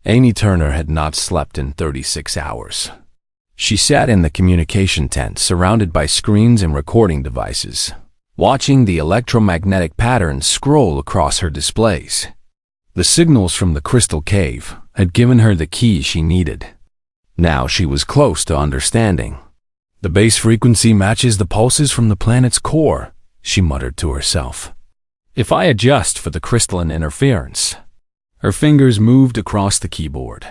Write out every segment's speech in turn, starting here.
Amy Turner had not slept in 36 hours. She sat in the communication tent surrounded by screens and recording devices, watching the electromagnetic patterns scroll across her displays. The signals from the crystal cave had given her the key she needed. Now she was close to understanding. The base frequency matches the pulses from the planet's core, she muttered to herself. If I adjust for the crystalline interference. Her fingers moved across the keyboard.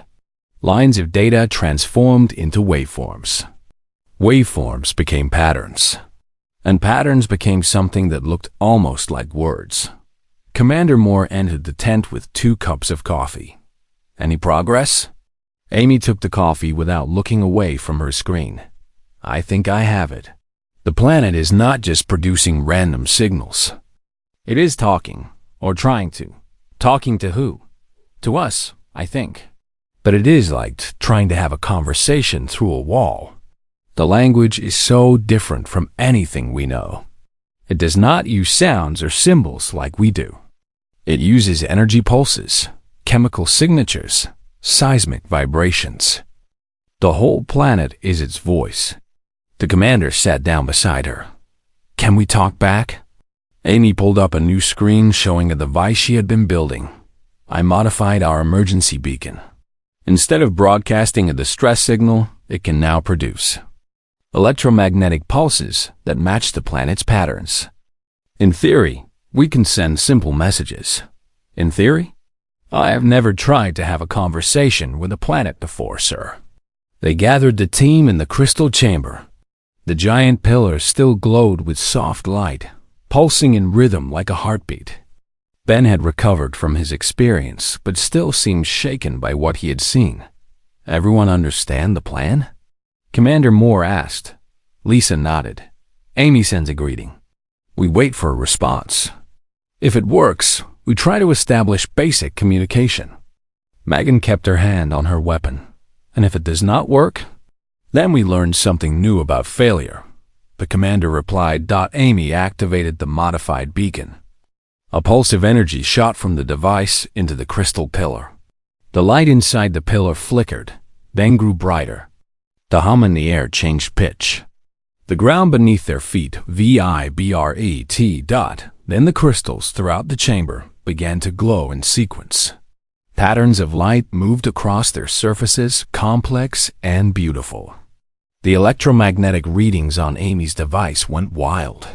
Lines of data transformed into waveforms. Waveforms became patterns. And patterns became something that looked almost like words. Commander Moore entered the tent with 2 cups of coffee. Any progress? Amy took the coffee without looking away from her screen. I think I have it. The planet is not just producing random signals. It is talking, or trying to. Talking to who? To us, I think. But it is like trying to have a conversation through a wall. The language is so different from anything we know. It does not use sounds or symbols like we do. It uses energy pulses, chemical signatures, seismic vibrations. The whole planet is its voice. The commander sat down beside her. Can we talk back? Amy pulled up a new screen showing a device she had been building. I modified our emergency beacon. Instead of broadcasting a distress signal, it can now produce electromagnetic pulses that match the planet's patterns. In theory, we can send simple messages. In theory? I have never tried to have a conversation with a planet before, sir. They gathered the team in the crystal chamber. The giant pillars still glowed with soft light, pulsing in rhythm like a heartbeat. Ben had recovered from his experience, but still seemed shaken by what he had seen. Everyone understand the plan? Commander Moore asked. Lisa nodded. Amy sends a greeting. We wait for a response. If it works, we try to establish basic communication. Megan kept her hand on her weapon. And if it does not work, then we learn something new about failure. The commander replied. Amy activated the modified beacon. A pulse of energy shot from the device into the crystal pillar. The light inside the pillar flickered, then grew brighter. The hum in the air changed pitch. The ground beneath their feet vibrate. Then the crystals throughout the chamber began to glow in sequence. Patterns of light moved across their surfaces, complex and beautiful. The electromagnetic readings on Amy's device went wild.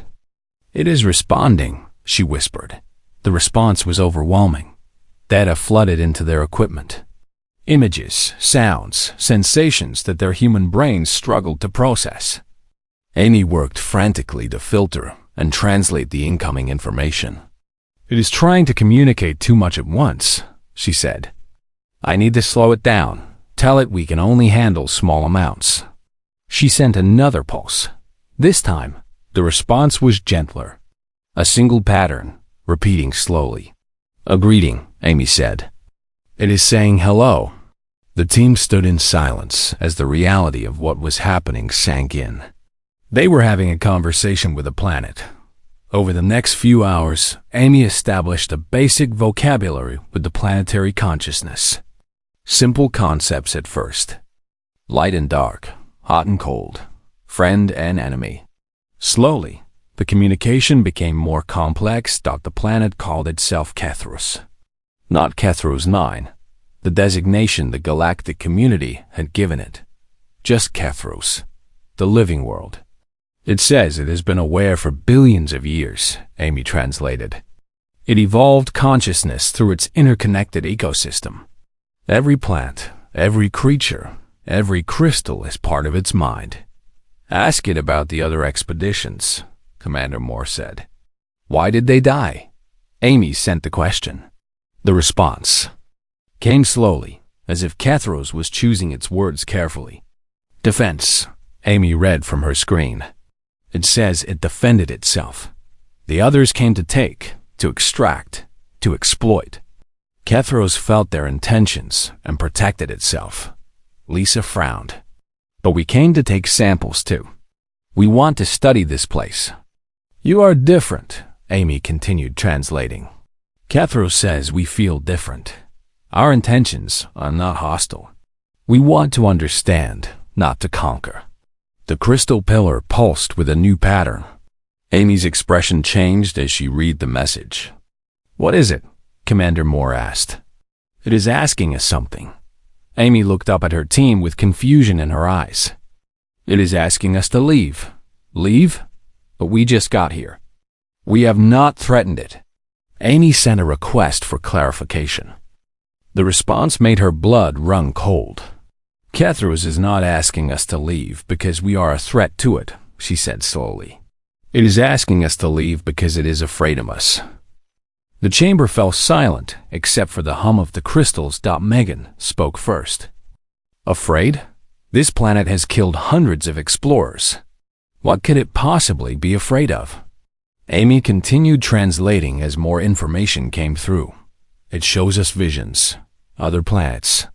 It is responding, she whispered. The response was overwhelming. Data flooded into their equipment. Images, sounds, sensations that their human brains struggled to process. Amy worked frantically to filter and translate the incoming information. It is trying to communicate too much at once, she said. I need to slow it down. Tell it we can only handle small amounts. She sent another pulse. This time, the response was gentler. A single pattern, repeating slowly. A greeting, Amy said. It is saying hello. The team stood in silence as the reality of what was happening sank in. They were having a conversation with the planet. Over the next few hours, Amy established a basic vocabulary with the planetary consciousness. Simple concepts at first. Light and dark, hot and cold, friend and enemy. Slowly, the communication became more complex. The planet called itself Kethros. Not Kethros 9, the designation the galactic community had given it. Just Kethros, the living world. It says it has been aware for billions of years, Amy translated. It evolved consciousness through its interconnected ecosystem. Every plant, every creature, every crystal is part of its mind. Ask it about the other expeditions, Commander Moore said. Why did they die? Amy sent the question. The response came slowly, as if Kethros was choosing its words carefully. Defense, Amy read from her screen. It says it defended itself. The others came to take, to extract, to exploit. Kethros felt their intentions and protected itself. Lisa frowned. But we came to take samples too. We want to study this place. You are different, Amy continued translating. Kethros says we feel different. Our intentions are not hostile. We want to understand, not to conquer. The crystal pillar pulsed with a new pattern. Amy's expression changed as she read the message. "What is it?" Commander Moore asked. "It is asking us something." Amy looked up at her team with confusion in her eyes. "It is asking us to leave." "Leave? But we just got here." "We have not threatened it." Amy sent a request for clarification. The response made her blood run cold. "Kethros is not asking us to leave because we are a threat to it," she said slowly. "It is asking us to leave because it is afraid of us." The chamber fell silent except for the hum of the crystals. Megan spoke first. "Afraid? This planet has killed hundreds of explorers. What could it possibly be afraid of?" Amy continued translating as more information came through. "It shows us visions, other planets,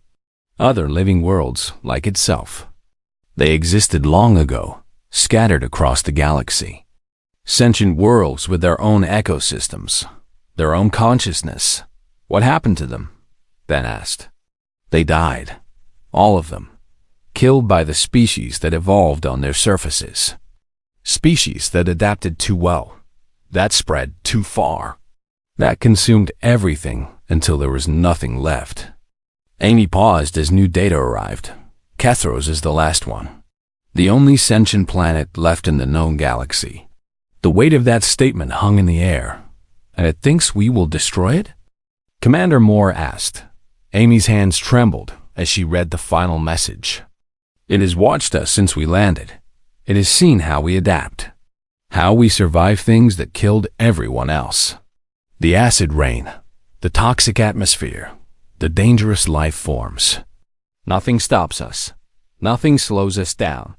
other living worlds like itself. They existed long ago, scattered across the galaxy. Sentient worlds with their own ecosystems, their own consciousness. What happened to them?" Ben asked. "They died. All of them. Killed by the species that evolved on their surfaces. Species that adapted too well. That spread too far. That consumed everything until there was nothing left." Amy paused as new data arrived. Kethros is the last one. The only sentient planet left in the known galaxy. The weight of that statement hung in the air. "And it thinks we will destroy it?" Commander Moore asked. Amy's hands trembled as she read the final message. "It has watched us since we landed. It has seen how we adapt, how we survive things that killed everyone else. The acid rain, the toxic atmosphere, the dangerous life forms. Nothing stops us. Nothing slows us down."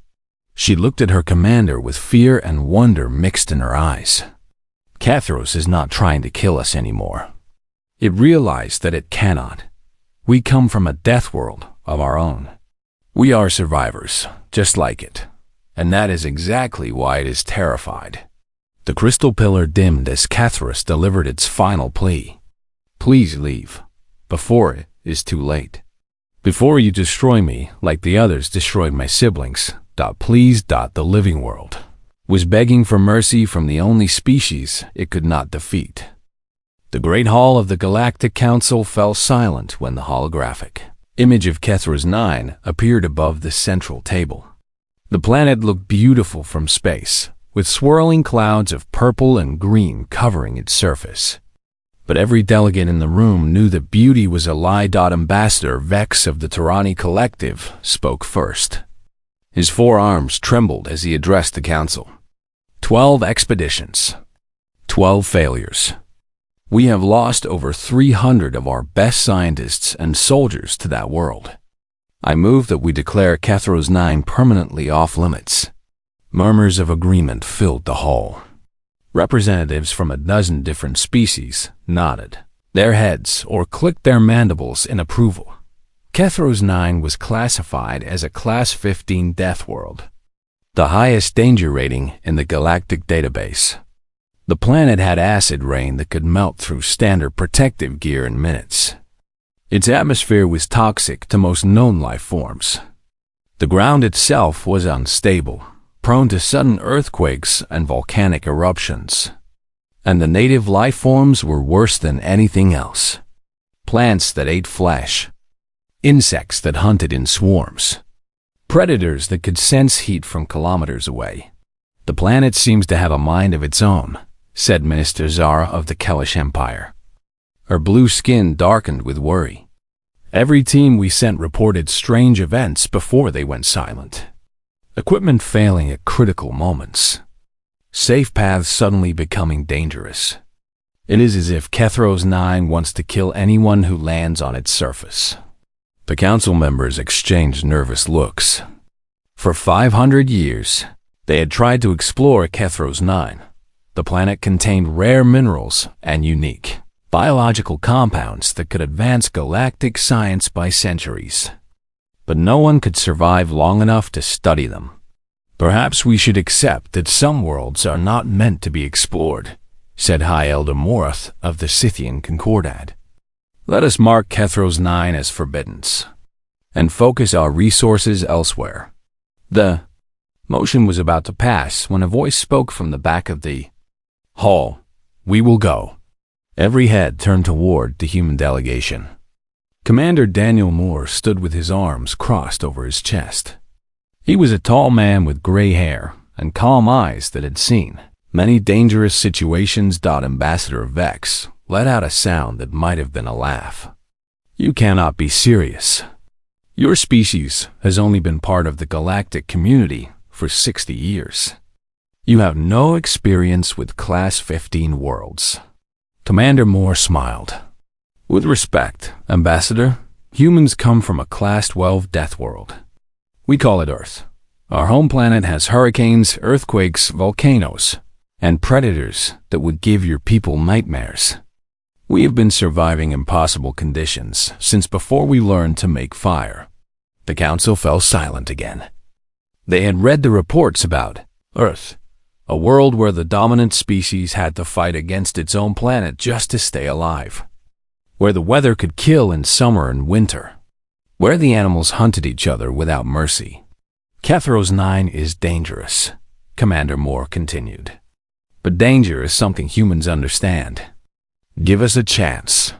She looked at her commander with fear and wonder mixed in her eyes. Kethros is not trying to kill us anymore. It realized that it cannot. We come from a death world of our own. We are survivors, just like it. And that is exactly why it is terrified. The crystal pillar dimmed as Kethros delivered its final plea. "Please leave, before it is too late. Before you destroy me like the others destroyed my siblings. Please. The living world was begging for mercy from the only species it could not defeat." The great hall of the Galactic Council fell silent when the holographic image of Kethros 9 appeared above the central table. The planet looked beautiful from space, with swirling clouds of purple and green covering its surface. But every delegate in the room knew that beauty was a lie. Ambassador Vex of the Tyranny Collective spoke first. His forearms trembled as he addressed the council. 12 expeditions. 12 failures. We have lost over 300 of our best scientists and soldiers to that world. I move that we declare Kethros 9 permanently off limits. Murmurs of agreement filled the hall. Representatives from a dozen different species nodded their heads or clicked their mandibles in approval. Kethros 9 was classified as a Class-15 Deathworld, the highest danger rating in the galactic database. The planet had acid rain that could melt through standard protective gear in minutes. Its atmosphere was toxic to most known life forms. The ground itself was unstable, prone to sudden earthquakes and volcanic eruptions. And the native life forms were worse than anything else. Plants that ate flesh, insects that hunted in swarms, predators that could sense heat from kilometers away. "The planet seems to have a mind of its own," said Minister Zara of the Kellish Empire. Her blue skin darkened with worry. "Every team we sent reported strange events before they went silent. Equipment failing at critical moments. Safe paths suddenly becoming dangerous. It is as if Kethros 9 wants to kill anyone who lands on its surface." The council members exchanged nervous looks. For 500 years, they had tried to explore Kethros 9. The planet contained rare minerals and unique biological compounds that could advance galactic science by centuries. But no one could survive long enough to study them. "Perhaps we should accept that some worlds are not meant to be explored," said High Elder Morath of the Scythian Concordat. Let us mark Kethros 9 as forbiddance and focus our resources elsewhere. The motion was about to pass when a voice spoke from the back of the hall. We will go. Every head turned toward the human delegation. Commander Daniel Moore stood with his arms crossed over his chest. He was a tall man with gray hair and calm eyes that had seen many dangerous situations. Ambassador Vex let out a sound that might have been a laugh. You cannot be serious. Your species has only been part of the galactic community for 60 years. You have no experience with Class-15 worlds. Commander Moore smiled. With respect, Ambassador, humans come from a Class 12 Deathworld. We call it Earth. Our home planet has hurricanes, earthquakes, volcanoes, and predators that would give your people nightmares. We have been surviving impossible conditions since before we learned to make fire. The council fell silent again. They had read the reports about Earth, a world where the dominant species had to fight against its own planet just to stay alive, where the weather could kill in summer and winter, where the animals hunted each other without mercy. Kethros 9 is dangerous, Commander Moore continued. But danger is something humans understand. Give us a chance.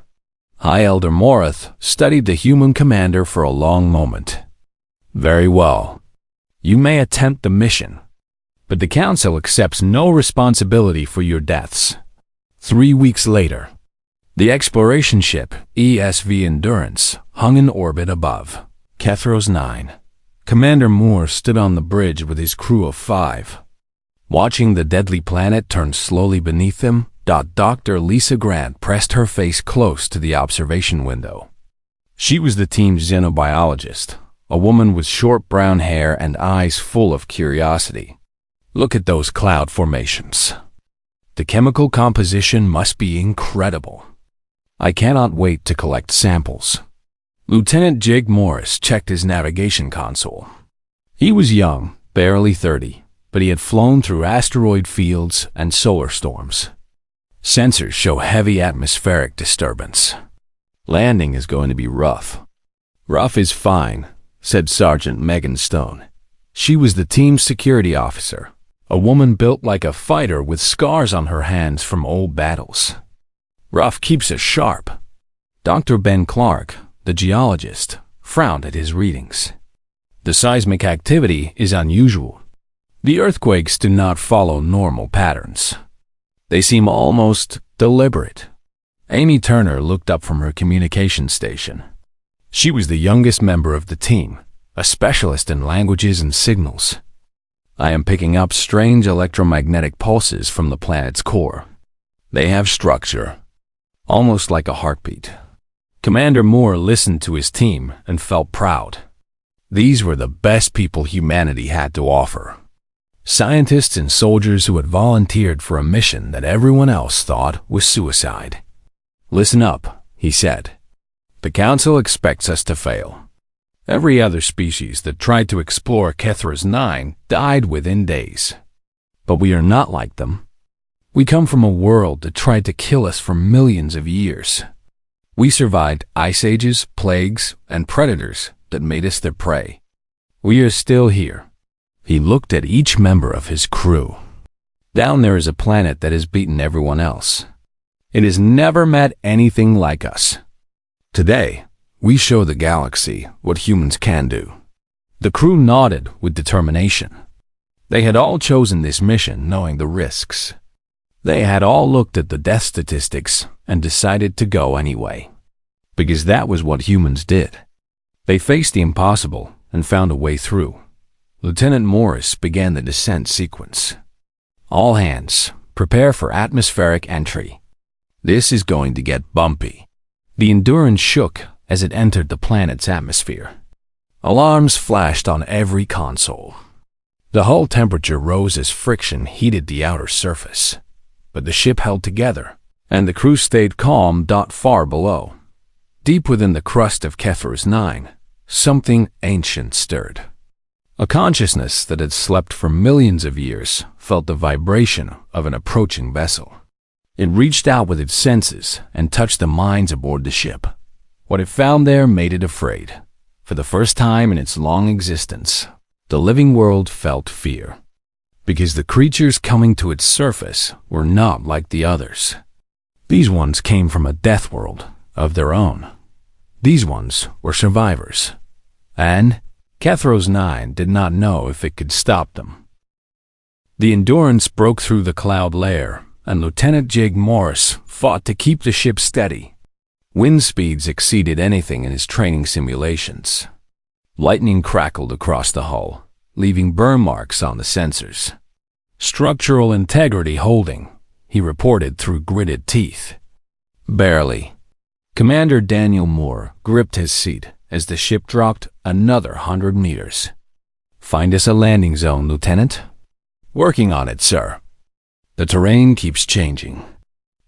High Elder Morath studied the human commander for a long moment. Very well. You may attempt the mission, but the Council accepts no responsibility for your deaths. 3 weeks later, the exploration ship ESV Endurance hung in orbit above Kethros 9. Commander Moore stood on the bridge with his crew of 5. Watching the deadly planet turn slowly beneath them, Dr. Lisa Grant pressed her face close to the observation window. She was the team's xenobiologist, a woman with short brown hair and eyes full of curiosity. Look at those cloud formations. The chemical composition must be incredible. I cannot wait to collect samples. Lieutenant Jig Morris checked his navigation console. He was young, barely 30, but he had flown through asteroid fields and solar storms. Sensors show heavy atmospheric disturbance. Landing is going to be rough. Rough is fine, said Sergeant Megan Stone. She was the team's security officer, a woman built like a fighter with scars on her hands from old battles. Rough keeps us sharp. Dr. Ben Clark, the geologist, frowned at his readings. The seismic activity is unusual. The earthquakes do not follow normal patterns. They seem almost deliberate. Amy Turner looked up from her communication station. She was the youngest member of the team, a specialist in languages and signals. I am picking up strange electromagnetic pulses from the planet's core. They have structure, almost like a heartbeat. Commander Moore listened to his team and felt proud. These were the best people humanity had to offer. Scientists and soldiers who had volunteered for a mission that everyone else thought was suicide. Listen up, he said. The Council expects us to fail. Every other species that tried to explore Kethros 9 died within days. But we are not like them. We come from a world that tried to kill us for millions of years. We survived ice ages, plagues, and predators that made us their prey. We are still here. He looked at each member of his crew. Down there is a planet that has beaten everyone else. It has never met anything like us. Today, we show the galaxy what humans can do. The crew nodded with determination. They had all chosen this mission knowing the risks. They had all looked at the death statistics and decided to go anyway. Because that was what humans did. They faced the impossible and found a way through. Lieutenant Morris began the descent sequence. All hands, prepare for atmospheric entry. This is going to get bumpy. The Endurance shook as it entered the planet's atmosphere. Alarms flashed on every console. The hull temperature rose as friction heated the outer surface. But the ship held together, and the crew stayed calm. Far below, deep within the crust of Kethros 9, something ancient stirred. A consciousness that had slept for millions of years felt the vibration of an approaching vessel. It reached out with its senses and touched the minds aboard the ship. What it found there made it afraid. For the first time in its long existence, the living world felt fear. Because the creatures coming to its surface were not like the others. These ones came from a death world of their own. These ones were survivors. And Kethros 9 did not know if it could stop them. The Endurance broke through the cloud layer, and Lieutenant Jake Morris fought to keep the ship steady. Wind speeds exceeded anything in his training simulations. Lightning crackled across the hull, leaving burn marks on the sensors. Structural integrity holding, he reported through gritted teeth. Barely. Commander Daniel Moore gripped his seat as the ship dropped another 100 meters. Find us a landing zone, Lieutenant. Working on it, sir. The terrain keeps changing.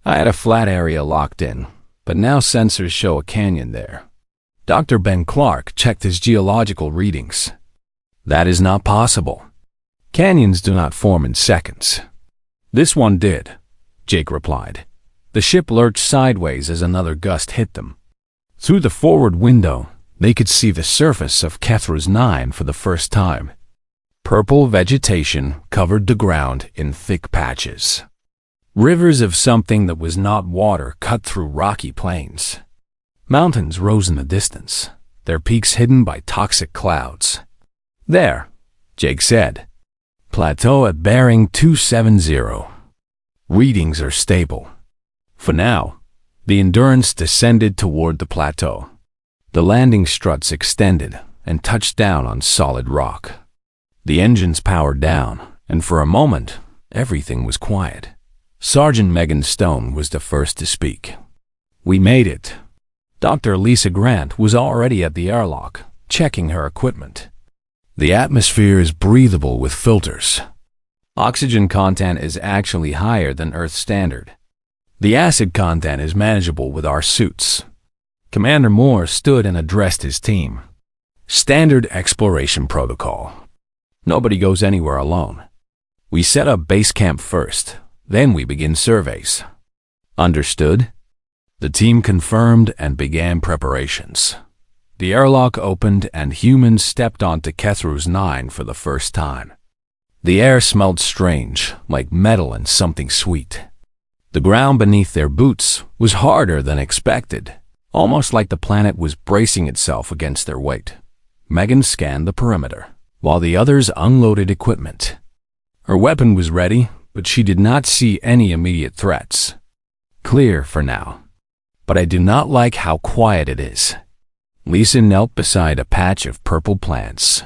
I had a flat area locked in, but now sensors show a canyon there. Dr. Ben Clark checked his geological readings. That is not possible. Canyons do not form in seconds. This one did, Jake replied. The ship lurched sideways as another gust hit them. Through the forward window, they could see the surface of Kethros 9 for the first time. Purple vegetation covered the ground in thick patches. Rivers of something that was not water cut through rocky plains. Mountains rose in the distance, their peaks hidden by toxic clouds. There, Jake said. Plateau at bearing 270. Readings are stable. For now, the Endurance descended toward the plateau. The landing struts extended and touched down on solid rock. The engines powered down, and for a moment, everything was quiet. Sergeant Megan Stone was the first to speak. We made it. Dr. Lisa Grant was already at the airlock, checking her equipment. The atmosphere is breathable with filters. Oxygen content is actually higher than Earth standard. The acid content is manageable with our suits. Commander Moore stood and addressed his team. Standard exploration protocol. Nobody goes anywhere alone. We set up base camp first, then we begin surveys. Understood? The team confirmed and began preparations. The airlock opened and humans stepped onto Kethros 9 for the first time. The air smelled strange, like metal and something sweet. The ground beneath their boots was harder than expected, almost like the planet was bracing itself against their weight. Megan scanned the perimeter, while the others unloaded equipment. Her weapon was ready, but she did not see any immediate threats. Clear for now. But I do not like how quiet it is. Lisa knelt beside a patch of purple plants.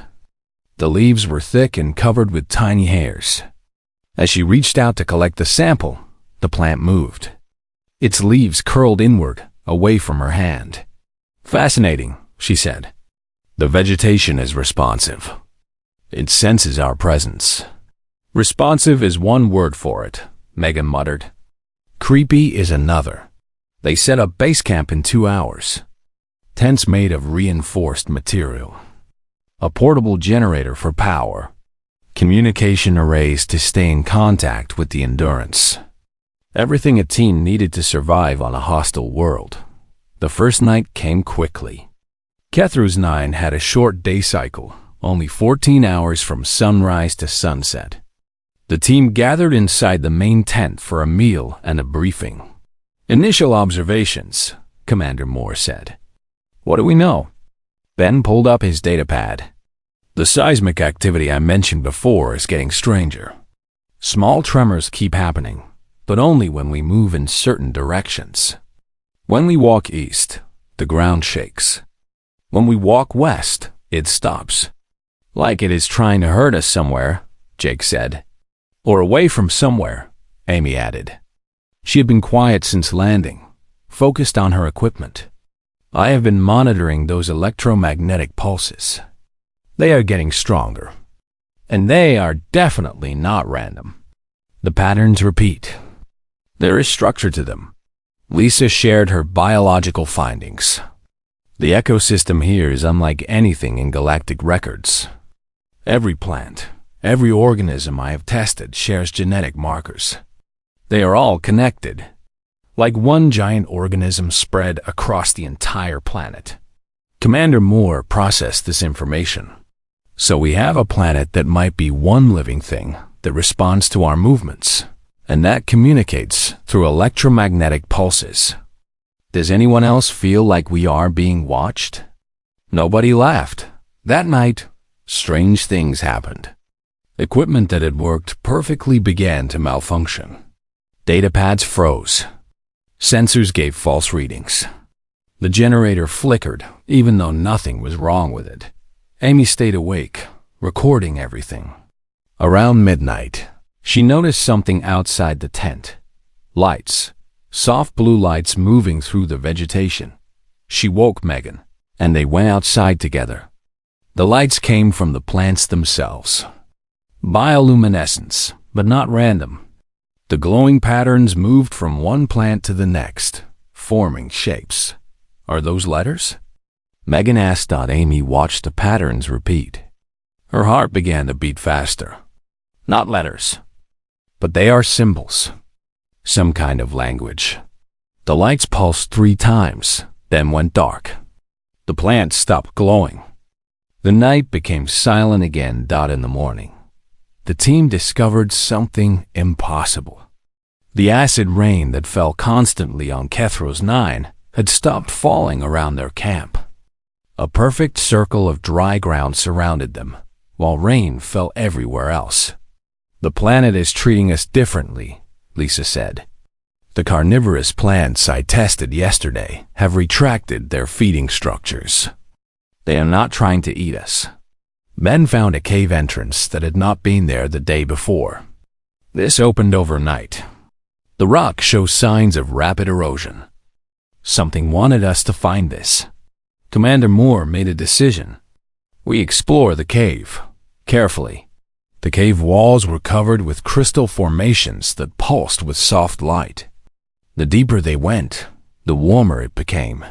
The leaves were thick and covered with tiny hairs. As she reached out to collect the sample, the plant moved. Its leaves curled inward, away from her hand. Fascinating, she said. The vegetation is responsive. It senses our presence. Responsive is one word for it, Megan muttered. Creepy is another. They set up base camp in 2 hours. Tents made of reinforced material. A portable generator for power. Communication arrays to stay in contact with the Endurance. Everything a team needed to survive on a hostile world. The first night came quickly. Kethros 9 had a short day cycle, only 14 hours from sunrise to sunset. The team gathered inside the main tent for a meal and a briefing. Initial observations, Commander Moore said. What do we know? Ben pulled up his datapad. The seismic activity I mentioned before is getting stranger. Small tremors keep happening, but only when we move in certain directions. When we walk east, the ground shakes. When we walk west, it stops. Like it is trying to hurt us somewhere, Jake said. Or away from somewhere, Amy added. She had been quiet since landing, focused on her equipment. I have been monitoring those electromagnetic pulses. They are getting stronger. And they are definitely not random. The patterns repeat. There is structure to them. Lisa shared her biological findings. The ecosystem here is unlike anything in galactic records. Every plant, every organism I have tested shares genetic markers. They are all connected. like one giant organism spread across the entire planet. Commander Moore processed this information. So we have a planet that might be one living thing that responds to our movements, and that communicates through electromagnetic pulses. Does anyone else feel like we are being watched? Nobody laughed. That night, strange things happened. Equipment that had worked perfectly began to malfunction. Datapads froze. Sensors gave false readings. The generator flickered, even though nothing was wrong with it. Amy stayed awake, recording everything. Around midnight, she noticed something outside the tent. Lights, soft blue lights moving through the vegetation. She woke Megan, and they went outside together. The lights came from the plants themselves. Bioluminescence, but not random. The glowing patterns moved from one plant to the next, forming shapes. Are those letters? Megan asked. Amy watched the patterns repeat. Her heart began to beat faster. Not letters, but they are symbols. Some kind of language. The lights pulsed 3 times, then went dark. The plants stopped glowing. The night became silent again. In the morning, the team discovered something impossible. The acid rain that fell constantly on Kethros 9 had stopped falling around their camp. A perfect circle of dry ground surrounded them, while rain fell everywhere else. The planet is treating us differently, Lisa said. The carnivorous plants I tested yesterday have retracted their feeding structures. They are not trying to eat us. Ben found a cave entrance that had not been there the day before. This opened overnight. The rock shows signs of rapid erosion. Something wanted us to find this. Commander Moore made a decision. We explore the cave, carefully. The cave walls were covered with crystal formations that pulsed with soft light. The deeper they went, the warmer it became.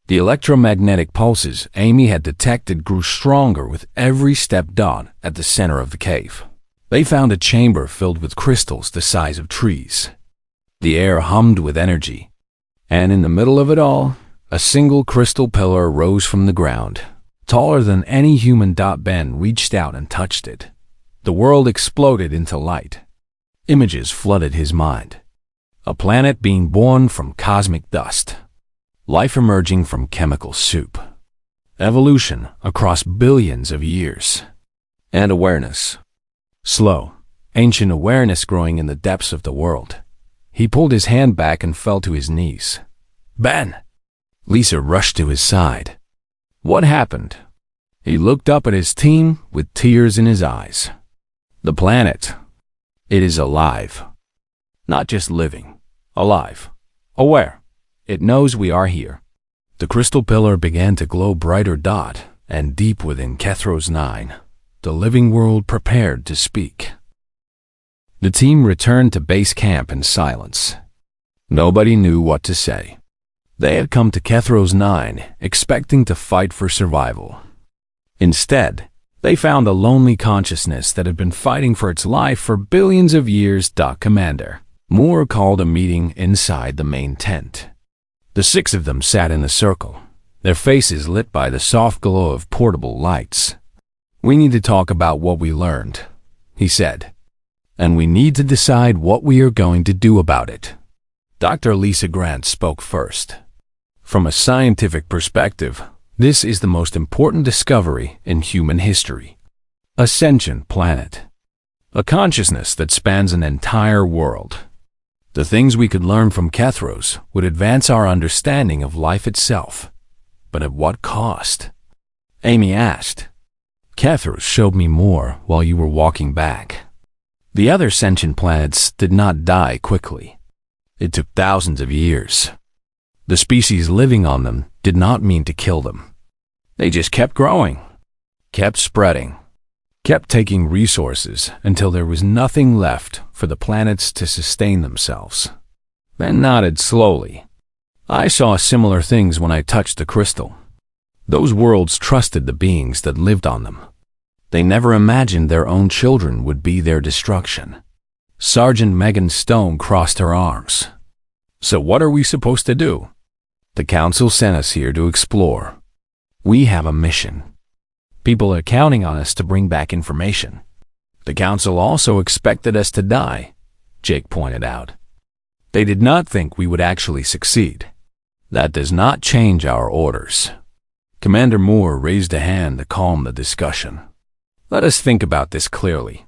The electromagnetic pulses Amy had detected grew stronger with every step. At the center of the cave, they found a chamber filled with crystals the size of trees. The air hummed with energy, and in the middle of it all, a single crystal pillar rose from the ground, taller than any human. Ben reached out and touched it. The world exploded into light. Images flooded his mind. A planet being born from cosmic dust. Life emerging from chemical soup. Evolution across billions of years. And awareness. Slow, ancient awareness growing in the depths of the world. He pulled his hand back and fell to his knees. Ben! Lisa rushed to his side. What happened? He looked up at his team with tears in his eyes. The planet. It is alive. Not just living. Alive. Aware. It knows we are here. The crystal pillar began to glow brighter. And deep within Kethros 9, the living world prepared to speak. The team returned to base camp in silence. Nobody knew what to say. They had come to Kethros 9 expecting to fight for survival. Instead, they found a lonely consciousness that had been fighting for its life for billions of years. Commander Moore called a meeting inside the main tent. The 6 of them sat in a circle, their faces lit by the soft glow of portable lights. We need to talk about what we learned, he said. And we need to decide what we are going to do about it. Dr. Lisa Grant spoke first. From a scientific perspective, this is the most important discovery in human history. A sentient planet. A consciousness that spans an entire world. The things we could learn from Kethros would advance our understanding of life itself. But at what cost? Amy asked. Kethros showed me more while you were walking back. The other sentient planets did not die quickly. It took thousands of years. The species living on them did not mean to kill them. They just kept growing, kept spreading, kept taking resources until there was nothing left for the planets to sustain themselves. Then nodded slowly. I saw similar things when I touched the crystal. Those worlds trusted the beings that lived on them. They never imagined their own children would be their destruction. Sergeant Megan Stone crossed her arms. So what are we supposed to do? The council sent us here to explore. We have a mission. People are counting on us to bring back information. The council also expected us to die, Jake pointed out. They did not think we would actually succeed. That does not change our orders. Commander Moore raised a hand to calm the discussion. Let us think about this clearly.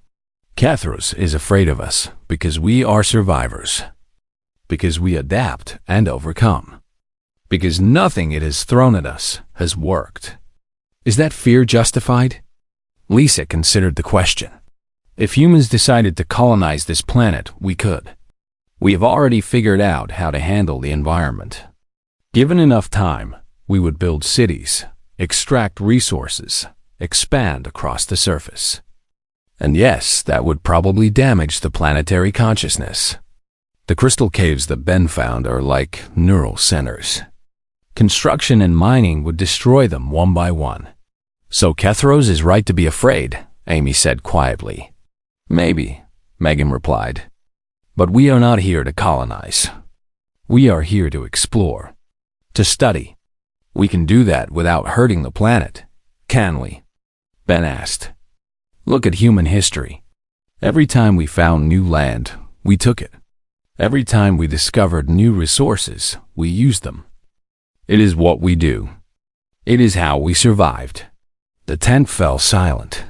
Kethros is afraid of us because we are survivors. Because we adapt and overcome. Because nothing it has thrown at us has worked. Is that fear justified? Lisa considered the question. If humans decided to colonize this planet, we could. We have already figured out how to handle the environment. Given enough time, we would build cities, extract resources, expand across the surface. And yes, that would probably damage the planetary consciousness. The crystal caves that Ben found are like neural centers. Construction and mining would destroy them one by one. So Kethros is right to be afraid, Amy said quietly. Maybe, Megan replied. But we are not here to colonize. We are here to explore. To study. We can do that without hurting the planet, can we? Ben asked. Look at human history. Every time we found new land, we took it. Every time we discovered new resources, we used them. It is what we do. It is how we survived. The tent fell silent.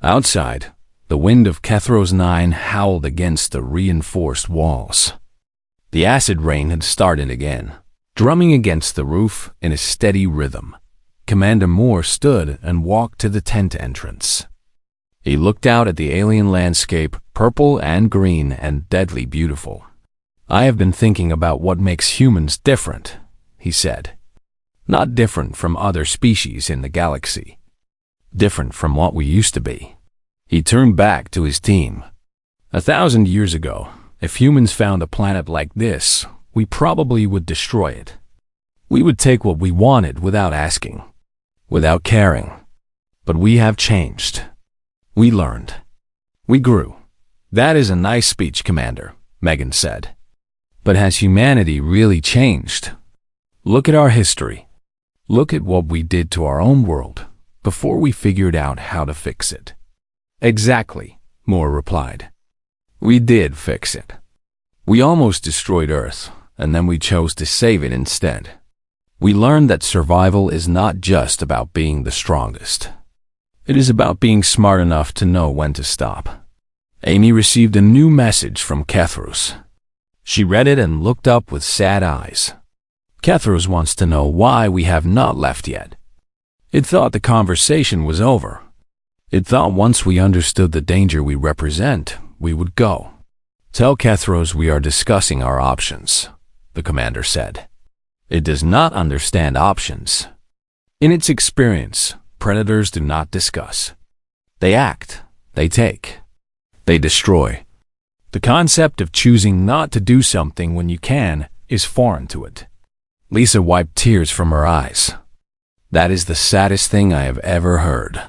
Outside, the wind of Kethros 9 howled against the reinforced walls. The acid rain had started again, drumming against the roof in a steady rhythm. Commander Moore stood and walked to the tent entrance. He looked out at the alien landscape, purple and green and deadly beautiful. I have been thinking about what makes humans different, he said. Not different from other species in the galaxy. Different from what we used to be. He turned back to his team. 1,000 years ago, if humans found a planet like this, we probably would destroy it. We would take what we wanted without asking, without caring. But we have changed. We learned. We grew. That is a nice speech, Commander, Megan said. But has humanity really changed? Look at our history. Look at what we did to our own world before we figured out how to fix it. Exactly, Moore replied. We did fix it. We almost destroyed Earth, and then we chose to save it instead. We learned that survival is not just about being the strongest. It is about being smart enough to know when to stop. Amy received a new message from Kethros. She read it and looked up with sad eyes. Kethros wants to know why we have not left yet. It thought the conversation was over. It thought once we understood the danger we represent, we would go. Tell Kethros we are discussing our options, the commander said. It does not understand options. In its experience, predators do not discuss. They act, they take, they destroy. The concept of choosing not to do something when you can is foreign to it. Lisa wiped tears from her eyes. That is the saddest thing I have ever heard.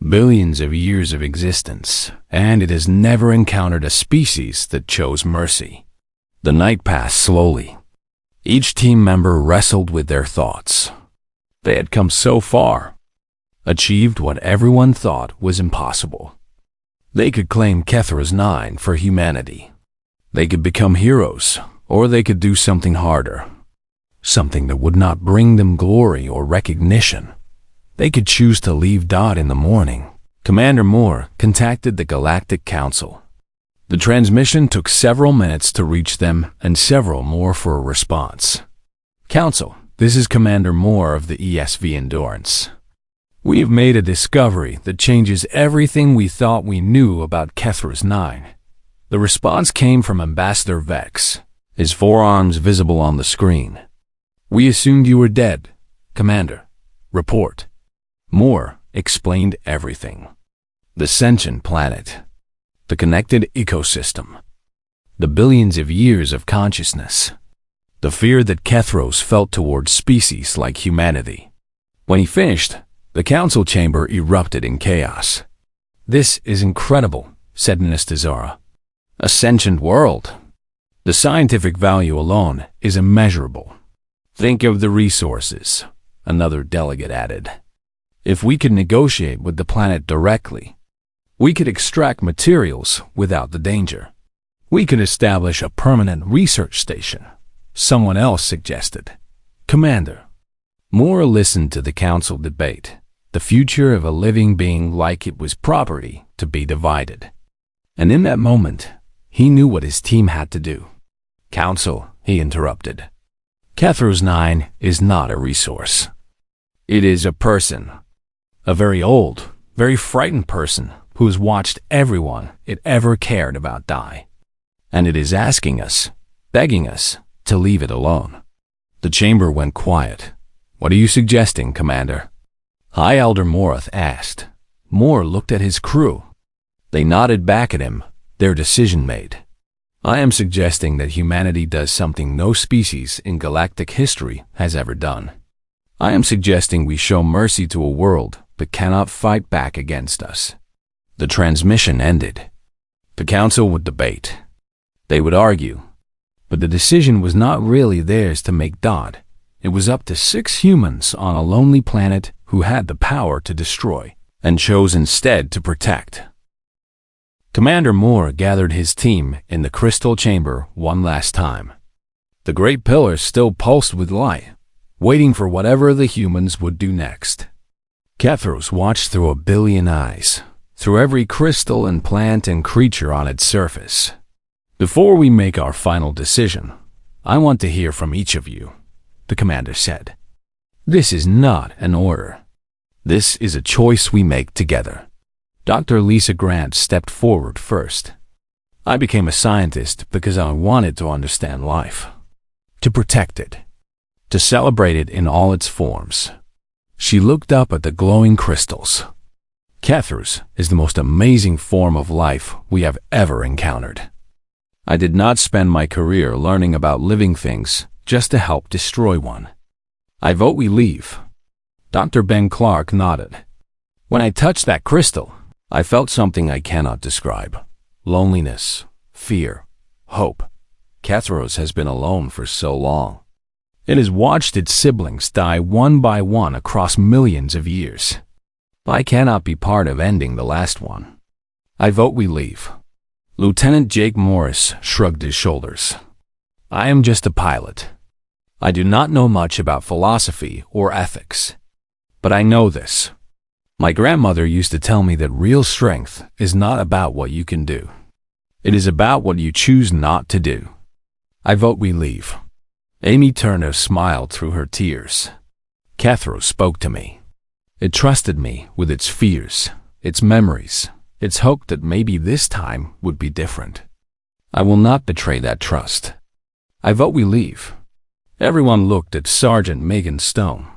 Billions of years of existence, and it has never encountered a species that chose mercy. The night passed slowly. Each team member wrestled with their thoughts. They had come so far, achieved what everyone thought was impossible. They could claim Kethros 9 for humanity. They could become heroes, or they could do something harder. Something that would not bring them glory or recognition. They could choose to leave Dot in the morning. Commander Moore contacted the Galactic Council. The transmission took several minutes to reach them and several more for a response. Council, this is Commander Moore of the ESV Endurance. We have made a discovery that changes everything we thought we knew about Kethros 9. The response came from Ambassador Vex, his forearms visible on the screen. We assumed you were dead, Commander. Report. Moore explained everything. The sentient planet. The connected ecosystem. The billions of years of consciousness. The fear that Kethros felt towards species like humanity. When he finished, the council chamber erupted in chaos. This is incredible, said Nistazara. A sentient world. The scientific value alone is immeasurable. Think of the resources, another delegate added. If we could negotiate with the planet directly, we could extract materials without the danger. We could establish a permanent research station, someone else suggested. Commander. Moore listened to the council debate, the future of a living being like it was property to be divided. And in that moment, he knew what his team had to do. Council, he interrupted. Cathros 9 is not a resource. It is a person. A very old, very frightened person who has watched everyone it ever cared about die. And it is asking us, begging us, to leave it alone. The chamber went quiet. What are you suggesting, Commander? High Elder Morath asked. Moore looked at his crew. They nodded back at him, their decision made. I am suggesting that humanity does something no species in galactic history has ever done. I am suggesting we show mercy to a world that cannot fight back against us. The transmission ended. The council would debate. They would argue. But the decision was not really theirs to make. It was up to 6 humans on a lonely planet who had the power to destroy, and chose instead to protect. Commander Moore gathered his team in the crystal chamber one last time. The great pillar still pulsed with light, waiting for whatever the humans would do next. Cathros watched through a billion eyes, through every crystal and plant and creature on its surface. Before we make our final decision, I want to hear from each of you, the commander said. This is not an order. This is a choice we make together. Dr. Lisa Grant stepped forward first. I became a scientist because I wanted to understand life, to protect it, to celebrate it in all its forms. She looked up at the glowing crystals. Cathros is the most amazing form of life we have ever encountered. I did not spend my career learning about living things just to help destroy one. I vote we leave. Dr. Ben Clark nodded. When I touched that crystal, I felt something I cannot describe. Loneliness, fear, hope. Cathros has been alone for so long. It has watched its siblings die one by one across millions of years. I cannot be part of ending the last one. I vote we leave. Lieutenant Jake Morris shrugged his shoulders. I am just a pilot. I do not know much about philosophy or ethics. But I know this. My grandmother used to tell me that real strength is not about what you can do. It is about what you choose not to do. I vote we leave. Amy Turner smiled through her tears. Cathros spoke to me. It trusted me with its fears, its memories, its hope that maybe this time would be different. I will not betray that trust. I vote we leave. Everyone looked at Sergeant Megan Stone.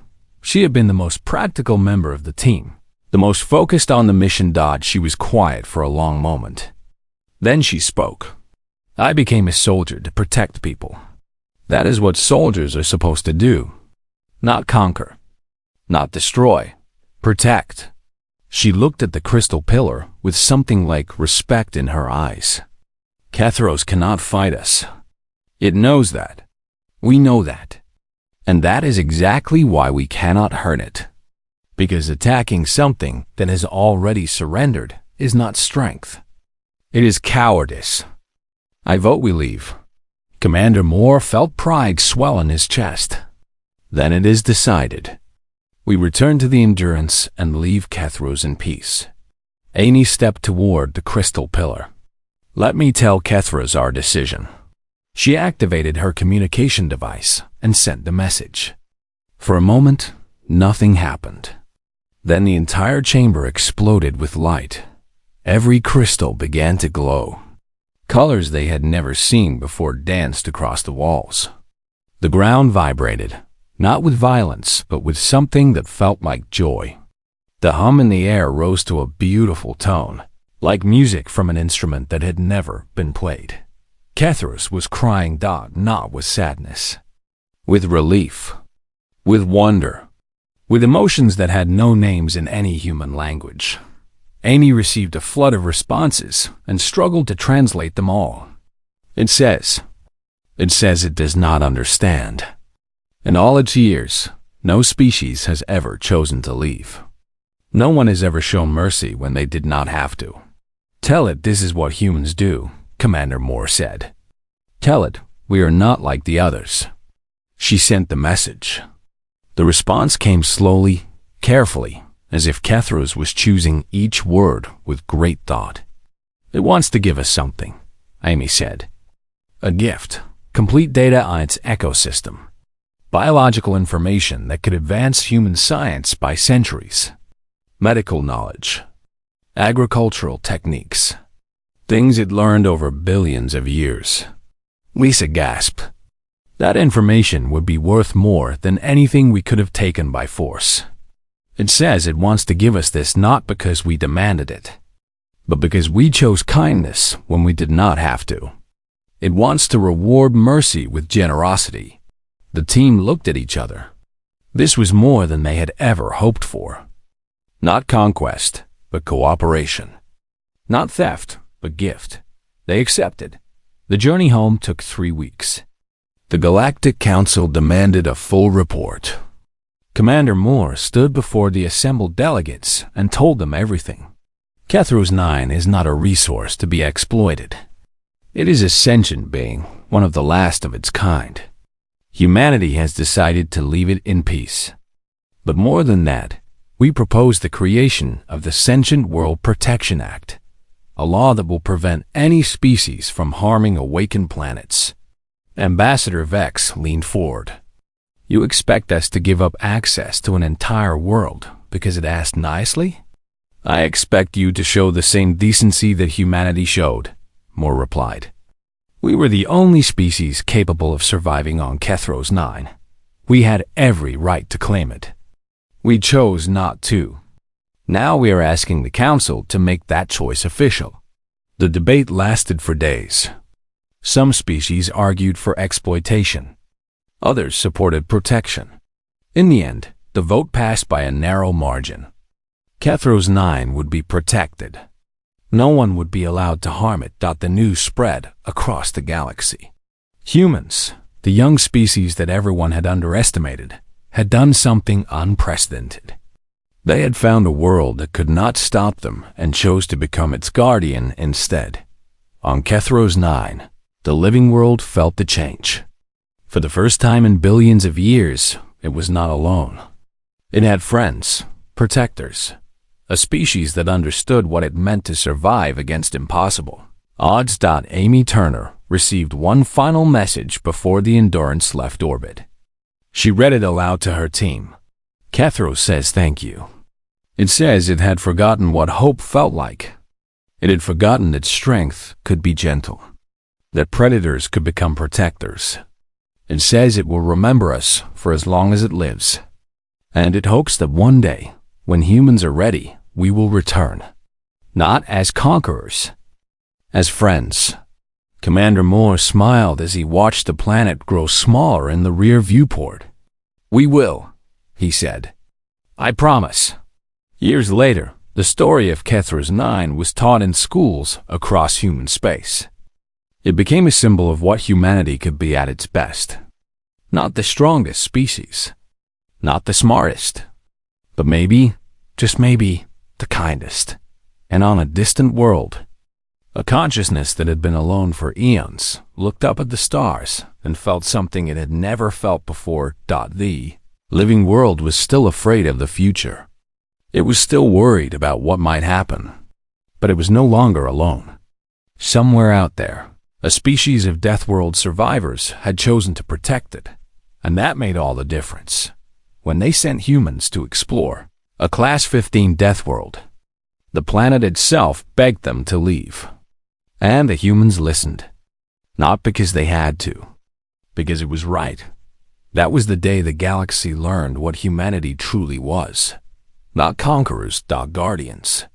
She had been the most practical member of the team, the most focused on the mission. She was quiet for a long moment. Then she spoke. I became a soldier to protect people. That is what soldiers are supposed to do. Not conquer. Not destroy. Protect. She looked at the crystal pillar with something like respect in her eyes. Cathros cannot fight us. It knows that. We know that. And that is exactly why we cannot hurt it. Because attacking something that has already surrendered is not strength. It is cowardice. I vote we leave. Commander Moore felt pride swell in his chest. Then it is decided. We return to the Endurance and leave Cathros in peace. Amy stepped toward the crystal pillar. Let me tell Cathros our decision. She activated her communication device and sent the message. For a moment, nothing happened. Then the entire chamber exploded with light. Every crystal began to glow. Colors they had never seen before danced across the walls. The ground vibrated, not with violence, but with something that felt like joy. The hum in the air rose to a beautiful tone, like music from an instrument that had never been played. Cathros was crying, not with sadness, with relief, with wonder, with emotions that had no names in any human language. Amy received a flood of responses and struggled to translate them all. It says, It says it does not understand. In all its years, no species has ever chosen to leave. No one has ever shown mercy when they did not have to. Tell it this is what humans do, Commander Moore said. Tell it we are not like the others. She sent the message. The response came slowly, carefully, as if Kethros was choosing each word with great thought. It wants to give us something, Amy said. A gift, complete data on its ecosystem. Biological information that could advance human science by centuries. Medical knowledge. Agricultural techniques. Things it learned over billions of years. Lisa gasped. That information would be worth more than anything we could have taken by force. It says it wants to give us this not because we demanded it, but because we chose kindness when we did not have to. It wants to reward mercy with generosity. The team looked at each other. This was more than they had ever hoped for. Not conquest, but cooperation. Not theft, but gift. They accepted. The journey home took 3 weeks. The Galactic Council demanded a full report. Commander Moore stood before the assembled delegates and told them everything. Kethros 9 is not a resource to be exploited. It is a sentient being, one of the last of its kind. Humanity has decided to leave it in peace. But more than that, we propose the creation of the Sentient World Protection Act, a law that will prevent any species from harming awakened planets. Ambassador Vex leaned forward. You expect us to give up access to an entire world because it asked nicely? I expect you to show the same decency that humanity showed, Moore replied. We were the only species capable of surviving on Kethros 9. We had every right to claim it. We chose not to. Now we are asking the Council to make that choice official. The debate lasted for days. Some species argued for exploitation. Others supported protection. In the end, the vote passed by a narrow margin. Kethros 9 would be protected. No one would be allowed to harm it. The news spread across the galaxy. Humans, the young species that everyone had underestimated, had done something unprecedented. They had found a world that could not stop them and chose to become its guardian instead. On Kethros 9, the living world felt the change. For the first time in billions of years, it was not alone. It had friends, protectors, a species that understood what it meant to survive against impossible odds. Amy Turner received one final message before the Endurance left orbit. She read it aloud to her team. Kethros says thank you. It says it had forgotten what hope felt like. It had forgotten that strength could be gentle, that predators could become protectors. It says it will remember us for as long as it lives. And it hopes that one day, when humans are ready, we will return. Not as conquerors, as friends. Commander Moore smiled as he watched the planet grow smaller in the rear viewport. We will, he said. I promise. Years later, the story of Kethros 9 was taught in schools across human space. It became a symbol of what humanity could be at its best. Not the strongest species, not the smartest, but maybe, just maybe, the kindest. And on a distant world, a consciousness that had been alone for eons looked up at the stars and felt something it had never felt before. The living world was still afraid of the future. It was still worried about what might happen, but it was no longer alone. Somewhere out there, a species of Deathworld survivors had chosen to protect it, and that made all the difference. When they sent humans to explore a Class-15 Deathworld, the planet itself begged them to leave. And the humans listened. Not because they had to, because it was right. That was the day the galaxy learned what humanity truly was. Not conquerors, guardians.